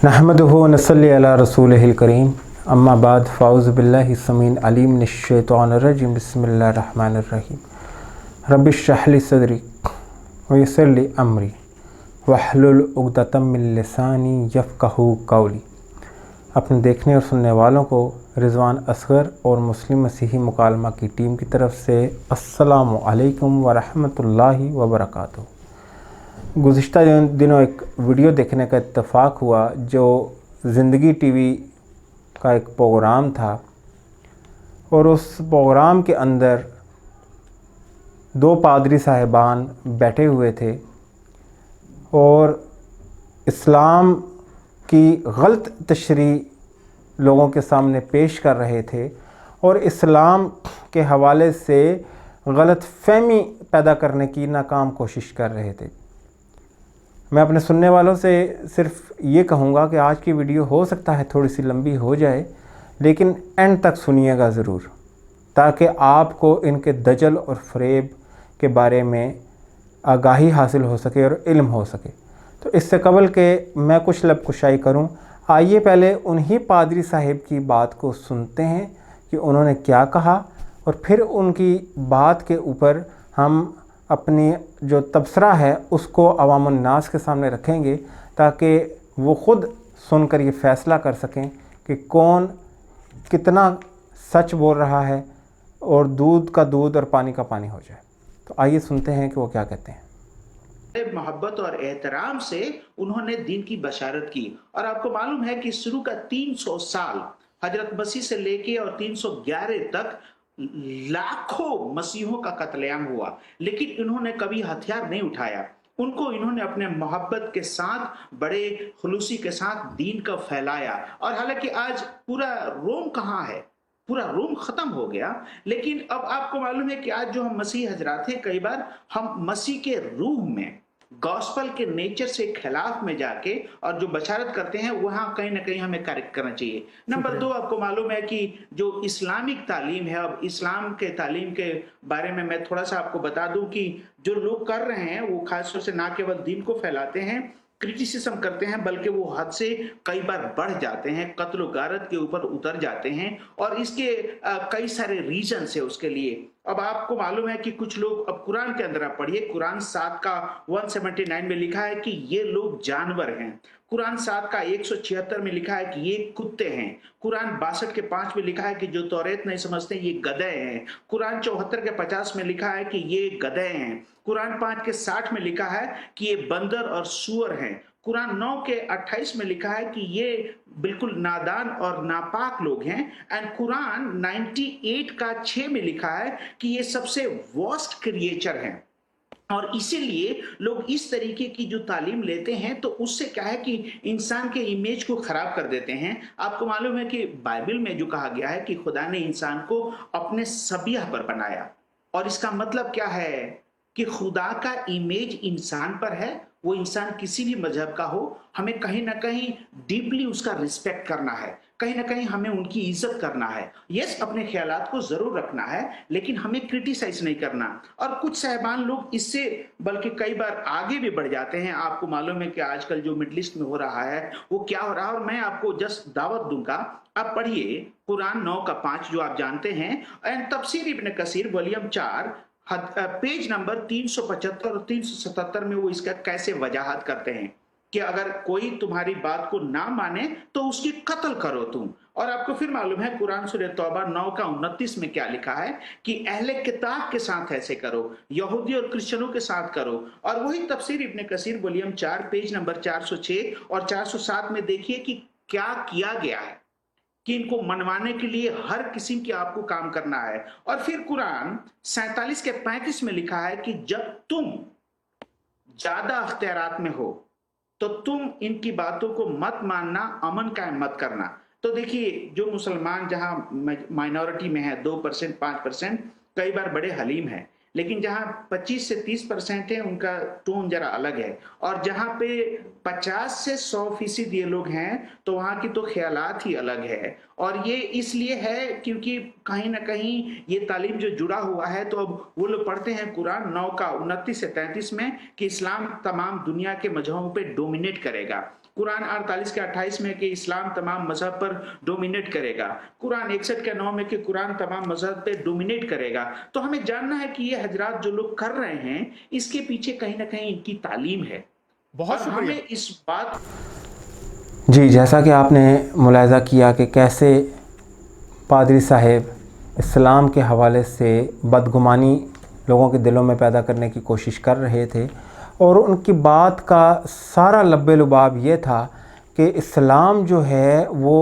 नहमदुहु व नसल्ली अला रसूलिहिल करीम अम्मा बाद फ़ाउज़ु बिल्लाहि समीन अलीम मिनश्शैतानिर रजीम बिस्मिल्लाहिर रहमानिर रहीम रब्बिश्रह ली सदरी व यस्सिर ली अमरी वहलुल उक़दतम मिन लिसानी यफ़क़हू क़ौली। अपने देखने और सुनने वालों को रिज़वान असगर और मुस्लिम मसीही मुकालमा की टीम की तरफ से अस्सलामु अलैकुम व रहमतुल्लाहि व बरकातुहू। गुज़िश्ता दिनों एक वीडियो देखने का इत्तेफाक हुआ जो ज़िंदगी टीवी का एक प्रोग्राम था, और उस प्रोग्राम के अंदर दो पादरी साहिबान बैठे हुए थे और इस्लाम की गलत तशरीह लोगों के सामने पेश कर रहे थे और इस्लाम के हवाले से गलत फहमी पैदा करने की नाकाम कोशिश कर रहे थे। मैं अपने सुनने वालों से सिर्फ ये कहूँगा कि आज की वीडियो हो सकता है थोड़ी सी लंबी हो जाए, लेकिन एंड तक सुनिएगा ज़रूर, ताकि आपको इनके दजल और फ़रेब के बारे में आगाही हासिल हो सके और इल्म हो सके। तो इससे कबल के मैं कुछ लब कुशाई करूँ, आइए पहले उन्हीं पादरी साहिब की बात को सुनते हैं कि उन्होंने क्या कहा, और फिर उनकी बात के ऊपर हम अपनी जो तबसरा है उसको अवामुन नास के सामने रखेंगे, ताकि वो ख़ुद सुनकर ये फ़ैसला कर सकें कि कौन कितना सच बोल रहा है और दूध का दूध और पानी का पानी हो जाए। तो आइए सुनते हैं कि वो क्या कहते हैं। मोहब्बत और एहतराम से उन्होंने दीन की बशारत की। और आपको मालूम है कि शुरू का 300 साल हजरत मसीह से लेके और 311 तक लाखों मसीहों का कत्लेआम हुआ, लेकिन इन्होंने कभी हथियार नहीं उठाया। उनको इन्होंने अपने मोहब्बत के साथ, बड़े खुलूसी के साथ दीन का फैलाया। और हालांकि आज पूरा रोम कहाँ है, पूरा रोम खत्म हो गया, लेकिन अब आपको मालूम है कि आज जो हम मसीह हजरात हैं, कई बार हम मसीह के रूह में, गॉस्पल के नेचर से खिलाफ में जाके और जो बशारत करते हैं वहां कहीं ना कहीं हमें करेक्ट करना चाहिए। नंबर 2, आपको मालूम है कि जो इस्लामिक तालीम है, अब इस्लाम के तालीम के बारे में मैं थोड़ा सा आपको बता दूं कि जो लोग कर रहे हैं वो खासतौर से ना केवल दीन को फैलाते हैं, क्रिटिसिज्म करते हैं, बल्कि वो हद से कई बार बढ़ जाते हैं, कत्ल गारत के ऊपर उतर जाते हैं। और इसके कई सारे रीजन है उसके लिए। अब आपको मालूम है कि कुछ लोग, अब कुरान के अंदर आप पढ़िए, कुरान 7 का 179 में लिखा है कि ये लोग जानवर हैं। कुरान 7 का 176 में लिखा है कि ये कुत्ते हैं। कुरान 62 के 5 में लिखा है कि जो तौरेत नहीं समझते ये गधे हैं। कुरान 74 के 50 में लिखा है कि ये गधे हैं। कुरान 5 के 60 में लिखा है कि ये बंदर और सूअर हैं। कुरान 9 के 28 में लिखा है कि ये बिल्कुल नादान और नापाक लोग हैं। एंड कुरान 98 का 6 में लिखा है कि ये सबसे वर्स्ट क्रिएचर हैं। और इसीलिए लोग इस तरीके की जो तालीम लेते हैं तो उससे क्या है कि इंसान के इमेज को खराब कर देते हैं। आपको मालूम है कि बाइबल में जो कहा गया है कि खुदा ने इंसान को अपने सबियह पर बनाया, और इसका मतलब क्या है कि खुदा का इमेज इंसान पर है। वो इंसान किसी भी मजहब का हो, हमें कहीं ना कहीं डीपली उसका रिस्पेक्ट करना है, कहीं ना कहीं हमें उनकी इज्जत करना है। यस, अपने ख्यालात को जरूर रखना है, लेकिन हमें क्रिटिसाइज नहीं करना। और कुछ साहिबान लोग इससे बल्कि कई बार आगे भी बढ़ जाते हैं। आपको मालूम है कि आजकल जो मिडल ईस्ट में हो रहा है वो क्या हो रहा है, और मैं आपको जस्ट दावत दूंगा, आप पढ़िए कुरान 9 का 5 जो आप जानते हैं, एंड तफसीर इब्न कसीर वॉल्यूम 4 पेज नंबर 375 और 377 में वो इसका कैसे वजाहत करते हैं कि अगर कोई तुम्हारी बात को ना माने तो उसकी कत्ल करो तुम। और आपको फिर मालूम है कुरान सूरह तौबा 9 का 29 में क्या लिखा है कि अहले किताब के साथ ऐसे करो, यहूदी और क्रिश्चियनों के साथ करो। और वही तफसीर इब्न कसीर वॉल्यूम 4 पेज नंबर 406 और 407 में देखिए कि क्या किया गया है कि इनको मनवाने के लिए हर किस्म की आपको काम करना है। और फिर कुरान 47 के 35 में लिखा है कि जब तुम ज्यादा अख्तियारात में हो तो तुम इनकी बातों को मत मानना, अमन कायम मत करना। तो देखिए, जो मुसलमान जहां माइनॉरिटी में है 2% 5%, कई बार बड़े हलीम है, लेकिन जहां 25 से 30% है उनका टोन जरा अलग है। और जहां पे 50 से 100% ये लोग हैं तो वहां की तो ख्यालात ही अलग है। और ये इसलिए है क्योंकि कहीं ना कहीं ये तालीम जो जुड़ा हुआ है, तो अब वो लोग पढ़ते हैं कुरान 9 का 29 से 33 में कि इस्लाम तमाम दुनिया के मजहबों पे डोमिनेट करेगा। कुरान 48 के 28 में कि इस्लाम तमाम मजहब पर डोमिनेट करेगा, कुरान 61 के 9 में कि कुरान तमाम मजहब पे डोमिनेट करेगा। तो हमें जानना है कि ये हजरात जो लोग कर रहे हैं इसके पीछे कहीं ना कहीं इनकी तालीम है। बहुत और शुक्रिया। हमें इस बात जी, जैसा कि आपने मुलाहिज़ा किया कि कैसे पादरी साहब इस्लाम के हवाले से बदगुमानी लोगों के दिलों में पैदा करने की कोशिश कर रहे थे, और उनकी बात का सारा लब्बे लुबाब ये था कि इस्लाम जो है वो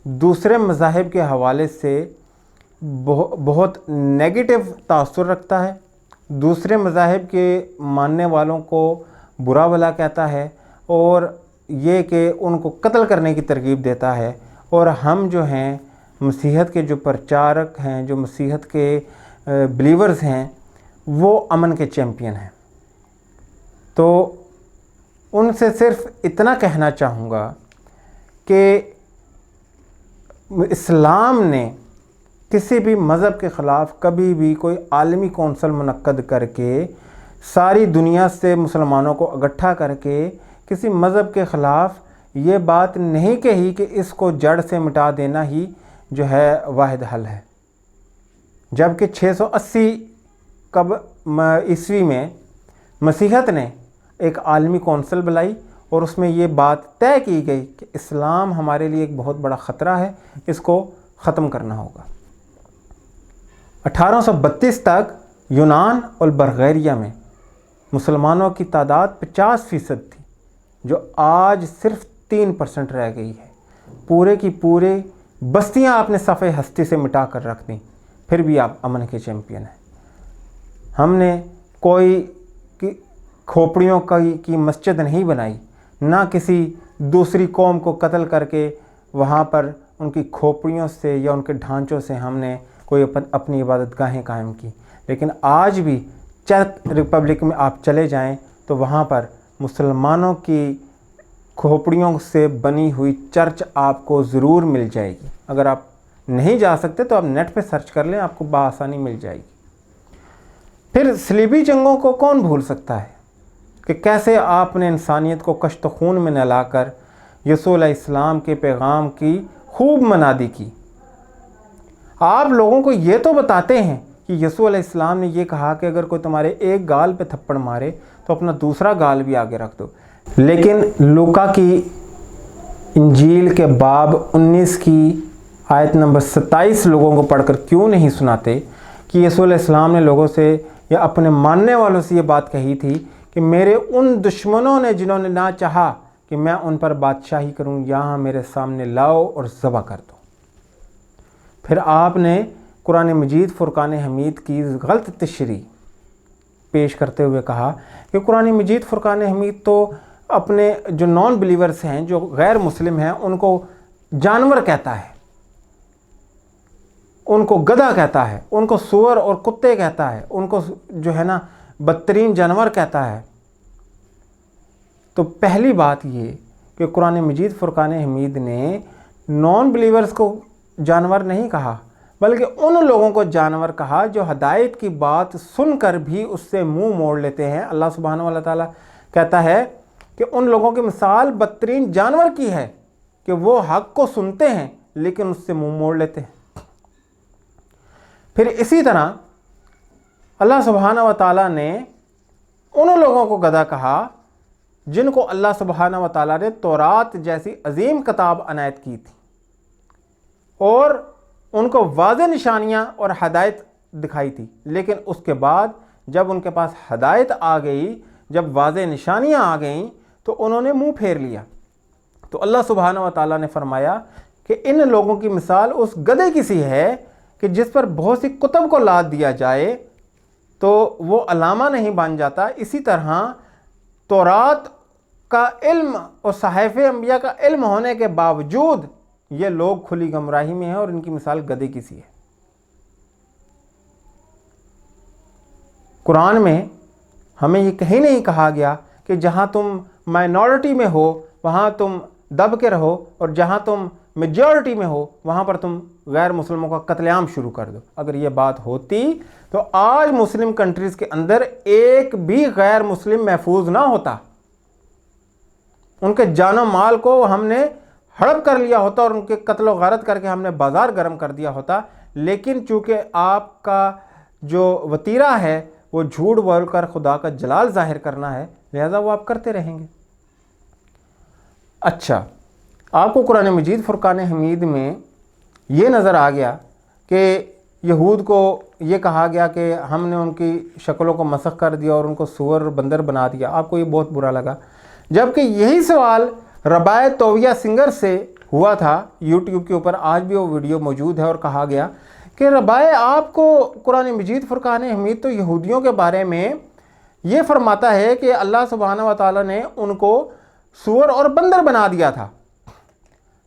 दूसरे मज़ाहिब के हवाले से बहुत नेगेटिव तासुर रखता है, दूसरे मज़ाहिब के मानने वालों को बुरा भला कहता है, और ये कि उनको कत्ल करने की तरगीब देता है। और हम जो हैं मसीहत के जो प्रचारक हैं, जो मसीहत के बिलीवर्स हैं, वो अमन के चैम्पियन हैं। तो उनसे सिर्फ इतना कहना चाहूँगा कि इस्लाम ने किसी भी मज़हब के ख़िलाफ़ कभी भी कोई आलमी कौंसल मुनक्कद करके सारी दुनिया से मुसलमानों को इकट्ठा करके किसी मज़हब के ख़िलाफ़ ये बात नहीं कही कि इसको जड़ से मिटा देना ही जो है वाहिद हल है। जबकि 680 ईस्वी में मसीहत ने एक आलमी कौंसल बुलाई और उसमें ये बात तय की गई कि इस्लाम हमारे लिए एक बहुत बड़ा ख़तरा है, इसको ख़त्म करना होगा। 1832 तक यूनान और बल्गेरिया में मुसलमानों की तादाद 50% थी, जो आज सिर्फ 3% रह गई है। पूरे की पूरे बस्तियां आपने सफ़े हस्ती से मिटा कर रख दी, फिर भी आप अमन के चैम्पियन हैं। हमने कोई खोपड़ियों की मस्जिद नहीं बनाई, ना किसी दूसरी कौम को कत्ल करके वहाँ पर उनकी खोपड़ियों से या उनके ढांचों से हमने कोई अपनी इबादतगाहें कायम की। लेकिन आज भी चेक रिपब्लिक में आप चले जाएं तो वहाँ पर मुसलमानों की खोपड़ियों से बनी हुई चर्च आपको ज़रूर मिल जाएगी। अगर आप नहीं जा सकते तो आप नेट पे सर्च कर लें, आपको बआसानी मिल जाएगी। फिर सलीबी जंगों को कौन भूल सकता है कि कैसे आपने इंसानियत को कश्त खून में नहलाकर यीशु अलैहिस्सलाम के पैगाम की खूब मनादी की। आप लोगों को ये तो बताते हैं कि यीशु अलैहिस्सलाम ने ये कहा कि अगर कोई तुम्हारे एक गाल पे थप्पड़ मारे तो अपना दूसरा गाल भी आगे रख दो, लेकिन लूका की इंजील के बाब 19 की आयत नंबर 27 लोगों को पढ़कर क्यों नहीं सुनाते कि यीशु अलैहिस्सलाम ने लोगों से या अपने मानने वालों से ये बात कही थी कि मेरे उन दुश्मनों ने जिन्होंने ना चाहा कि मैं उन पर बादशाही करूं, यहाँ मेरे सामने लाओ और ज़बह कर दो। फिर आपने कुरान मजीद फुरकान हमीद की गलत तशरीह पेश करते हुए कहा कि कुरान मजीद फुरकान हमीद तो अपने जो नॉन बिलीवर्स हैं, जो गैर मुस्लिम हैं, उनको जानवर कहता है, उनको गधा कहता है, उनको सूअर और कुत्ते कहता है, उनको जो है ना बदतरीन जानवर कहता है। तो पहली बात ये कि कुरान मजीद फुरकान हमीद ने नॉन बिलीवर्स को जानवर नहीं कहा, बल्कि उन लोगों को जानवर कहा जो हदायत की बात सुनकर भी उससे मुंह मोड़ लेते हैं। अल्लाह सुब्हानहू व तआला कहता है कि उन लोगों की मिसाल बदतरीन जानवर की है कि वो हक़ को सुनते हैं लेकिन उससे मुंह मोड़ लेते हैं। फिर इसी तरह अल्लाह सुब्हानहू व तआला ने उन लोगों को गधा कहा जिनको अल्लाह सुब्हानहू व तआला ने तौरात जैसी अजीम किताब अनायत की थी और उनको वाज़ेह निशानियाँ और हदायत दिखाई थी, लेकिन उसके बाद जब उनके पास हदायत आ गई, जब वाज़ेह निशानियाँ आ गईं, तो उन्होंने मुंह फेर लिया। तो अल्लाह सुब्हानहू व तआला ने फरमाया कि इन लोगों की मिसाल उस गधे की सी है कि जिस पर बहुत सी कुतुब को लाद दिया जाए तो वो अलामा नहीं बन जाता। इसी तरह तौरात का इल्म और सहाफ़े अंबिया का इल्म होने के बावजूद ये लोग खुली गमराही में हैं और इनकी मिसाल गधे की सी है। कुरान में हमें ये कहीं नहीं कहा गया कि जहाँ तुम माइनॉरिटी में हो वहाँ तुम दब के रहो और जहाँ तुम मेजॉरिटी में हो वहाँ पर तुम गैर मुस्लिमों का कत्लेआम शुरू कर दो। अगर ये बात होती तो आज मुस्लिम कंट्रीज़ के अंदर एक भी गैर मुस्लिम महफूज ना होता। ان کے جان و مال کو ہم نے ہڑپ کر لیا ہوتا اور ان کے قتل و غارت کر کے ہم نے بازار گرم کر دیا ہوتا، لیکن چونکہ آپ کا جو وتیرہ ہے وہ جھوٹ بول کر خدا کا جلال ظاہر کرنا ہے، لہذا وہ آپ کرتے رہیں گے۔ اچھا، آپ کو قرآن مجید فرقان حمید میں یہ نظر آ گیا کہ یہود کو یہ کہا گیا کہ ہم نے ان کی شکلوں کو مسخ کر دیا اور ان کو سور بندر بنا دیا، آپ کو یہ بہت برا لگا، جبکہ یہی سوال ربائے تویہ سنگر سے ہوا تھا یوٹیوب کے اوپر، آج بھی وہ ویڈیو موجود ہے، اور کہا گیا کہ ربائے آپ کو قرآن مجید فرقان حمید تو یہودیوں کے بارے میں یہ فرماتا ہے کہ اللہ سبحانہ و تعالیٰ نے ان کو سور اور بندر بنا دیا تھا،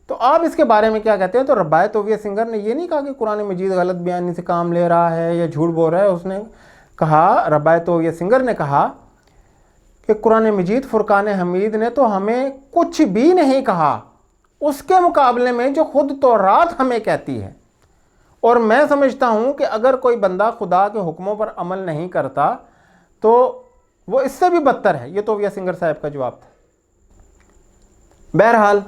تو آپ اس کے بارے میں کیا کہتے ہیں؟ تو ربائے تویہ سنگر نے یہ نہیں کہا کہ قرآن مجید غلط بیانی سے کام لے رہا ہے یا جھوٹ بول رہا ہے، اس نے کہا، ربائے تویہ سنگر نے کہا کہ قرآن مجید فرقان حمید نے تو ہمیں کچھ بھی نہیں کہا اس کے مقابلے میں جو خود تورات ہمیں کہتی ہے، اور میں سمجھتا ہوں کہ اگر کوئی بندہ خدا کے حکموں پر عمل نہیں کرتا تو وہ اس سے بھی بدتر ہے۔ یہ تویہ سنگر صاحب کا جواب تھا۔ بہرحال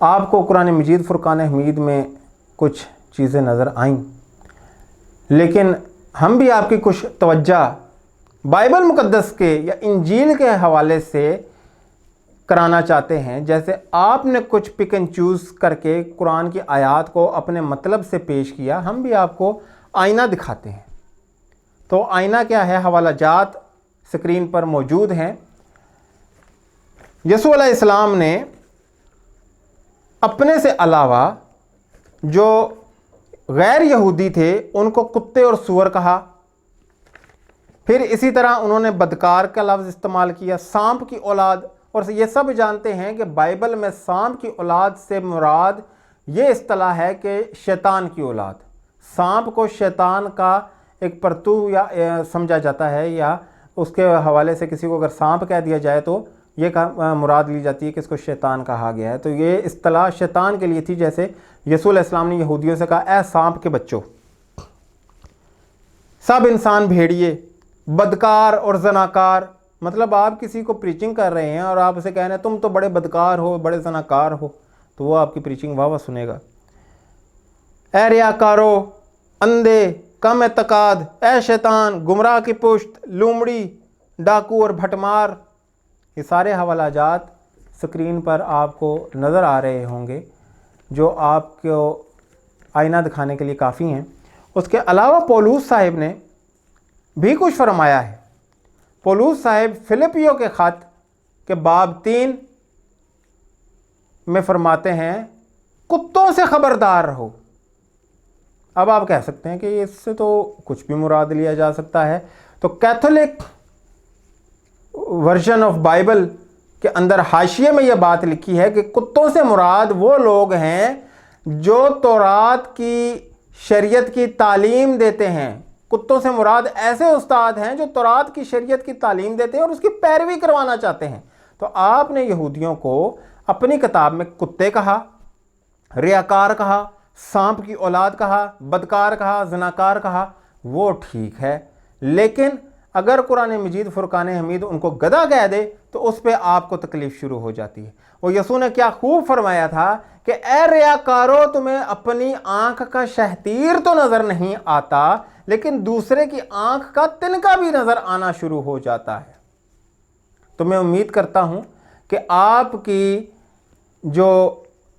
آپ کو قرآن مجید فرقان حمید میں کچھ چیزیں نظر آئیں، لیکن ہم بھی آپ کی کچھ توجہ بائبل مقدس کے یا انجیل کے حوالے سے کرانا چاہتے ہیں۔ جیسے آپ نے کچھ پک اینڈ چوز کر کے قرآن کی آیات کو اپنے مطلب سے پیش کیا، ہم بھی آپ کو آئینہ دکھاتے ہیں۔ تو آئینہ کیا ہے؟ حوالہ جات سکرین پر موجود ہیں۔ یسوع علیہ السلام نے اپنے سے علاوہ جو غیر یہودی تھے ان کو کتے اور سور کہا، پھر اسی طرح انہوں نے بدکار کا لفظ استعمال کیا، سانپ کی اولاد، اور یہ سب جانتے ہیں کہ بائبل میں سانپ کی اولاد سے مراد یہ اصطلاح ہے کہ شیطان کی اولاد۔ سانپ کو شیطان کا ایک پرتو یا سمجھا جاتا ہے، یا اس کے حوالے سے کسی کو اگر سانپ کہہ دیا جائے تو یہ مراد لی جاتی ہے کہ اس کو شیطان کہا گیا ہے۔ تو یہ اصطلاح شیطان کے لیے تھی، جیسے یسوع علیہ السلام نے یہودیوں سے کہا، اے سانپ کے بچوں، سب انسان بھیڑیے، بدکار اور زناکار، مطلب آپ کسی کو پریچنگ کر رہے ہیں اور آپ اسے کہہ رہے ہیں تم تو بڑے بدکار ہو، بڑے زناکار ہو، تو وہ آپ کی پریچنگ واہ واہ سنے گا۔ اے ریاکارو، اندھے، کم اعتقاد، اے شیطان، گمراہ کی پشت، لومڑی، ڈاکو اور بھٹمار، یہ سارے حوالہ جات سکرین پر آپ کو نظر آ رہے ہوں گے جو آپ کو آئینہ دکھانے کے لیے کافی ہیں۔ اس کے علاوہ پولوس صاحب نے بھی کچھ فرمایا ہے۔ پولوس صاحب فلپیوں کے خط کے باب 3 میں فرماتے ہیں، کتوں سے خبردار رہو۔ اب آپ کہہ سکتے ہیں کہ اس سے تو کچھ بھی مراد لیا جا سکتا ہے، تو کیتھولک ورژن آف بائبل کے اندر حاشیے میں یہ بات لکھی ہے کہ کتوں سے مراد وہ لوگ ہیں جو تورات کی شریعت کی تعلیم دیتے ہیں۔ کتوں سے مراد ایسے استاد ہیں جو تورات کی شریعت کی تعلیم دیتے ہیں اور اس کی پیروی کروانا چاہتے ہیں۔ تو آپ نے یہودیوں کو اپنی کتاب میں کتے کہا، ریاکار کہا، سانپ کی اولاد کہا، بدکار کہا، زناکار کہا، وہ ٹھیک ہے، لیکن اگر قرآن مجید فرقان حمید ان کو گدھا کہہ دے تو اس پہ آپ کو تکلیف شروع ہو جاتی ہے۔ وہ یسوع نے کیا خوب فرمایا تھا کہ اے ریاکارو، تمہیں اپنی آنکھ کا شہتیر تو نظر نہیں آتا، لیکن دوسرے کی آنکھ کا تنکا بھی نظر آنا شروع ہو جاتا ہے۔ تو میں امید کرتا ہوں کہ آپ کی جو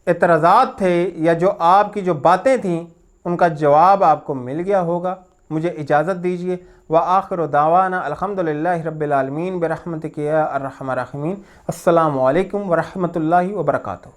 اعتراضات تھے یا جو آپ کی جو باتیں تھیں ان کا جواب آپ کو مل گیا ہوگا۔ مجھے اجازت دیجیے، وآخر دعوانا الحمدللہ رب العالمین برحمتک یا ارحم الراحمین۔ السلام علیکم ورحمۃ اللہ وبرکاتہ۔